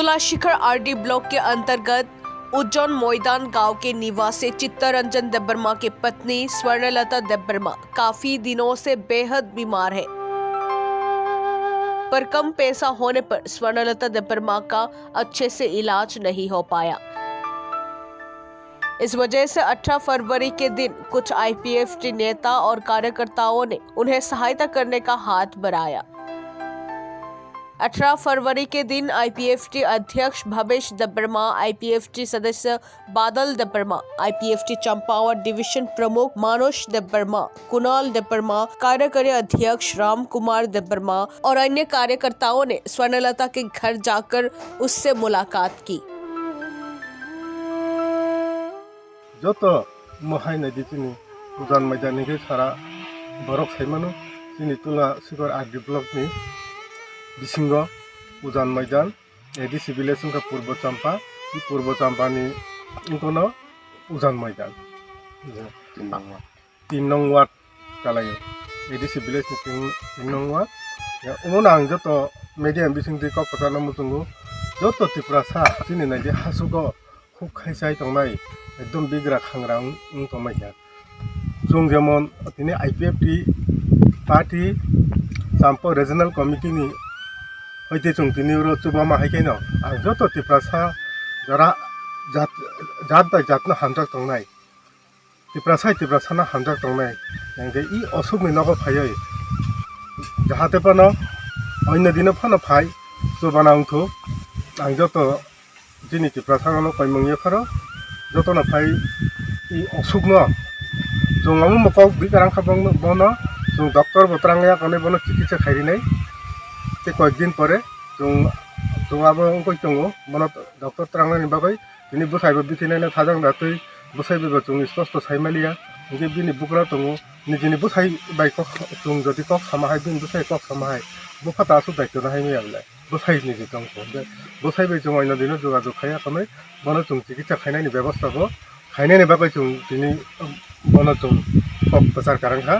सुलाशिखर RD block के अंतर्गत उज्जैन मैदान गांव के निवासी चित्तरंजन देबबर्मा की पत्नी स्वर्णलता देबबर्मा काफी दिनों से बेहद बीमार है। पर कम पैसा होने पर स्वर्णलता देबबर्मा का अच्छे से इलाज नहीं हो पाया। इस वजह से 18 फरवरी के दिन कुछ आईपीएफटी नेता और कार्यकर्ताओं ने उन्हें सहायता करने का हाथ बढ़ाया। 18 फरवरी के दिन आईपीएफटी अध्यक्ष भवेश देबबर्मा, आईपीएफटी सदस्य बादल देबबर्मा, आईपीएफटी चंपावत डिवीजन प्रमुख मानोज देबबर्मा, कुणाल देबबर्मा, कार्यकारी अध्यक्ष राम कुमार देबबर्मा और अन्य कार्यकर्ताओं ने स्वर्णलता के घर जाकर उससे मुलाकात की। जो तो महाय नदी चिनी उजान मैदान के सारा बरफ साइमानो चिनी तुला सिगर आरडी ब्लॉक में बिसिंग उजान मैदान एडीसी विलेज का पूर्व चंपा ने इनको न उजान मैदान 3 नंग वार्ड चलायो एडीसी विलेज में 3 नंग वार्ड उमोन जो तो मीडियम बिसिंग दी को पता न मुतुंगो जो तो त्रिपुरा सा चिनी नदी हासुगो खूब खाइसाई तंनाय एकदम बिग्रा खांग्रा तंनाय जों जेमन दिनै IPFT party Champa regional committee नि हयते जों दिनै चुबा माहायखायन आं जत त्रिपुरासा जरा जात बाय जातनो हामजाक तंनाय त्रिपुरासाना हामजाक तंनाय नंगे इ असुख नगो फायै जाहाते पनो अन्य दिन फनो फाय चुबा नांथो आं जत दिनै त्रिपुरासानो कयमंगे खरो जतनो फाय इ असुख न जों मको बिकारां खाबंग बनो जों डॉक्टर बतरांगया कने बनो चिकित्सा खायरिनाय ते कয়েকদিন পরে जों आबो कोइ दंगो बनो डॉक्टर त्रांगनानि बागै दिनै बुसाइबो बिथिनायना थाजों दातै बुसाइबो जों स्पष्ट साइमालिया जे बिनि बुकरा दंगो निजिनि बुसाइ बाइक जों जदि कक समाहाय दिन बुसाइ कक समाहाय बुफाता सु दायित्व नाहाय मियाबलाय बुसाइ निजि दंगो बुसाइबो जों आइना दिनो जोगाजोग खाया कमै बनो जों चिकित्सा खायनायनि व्यवस्थाखौ खायनायनि बागै जों दिनै बनो जों कक प्रचार कारांखा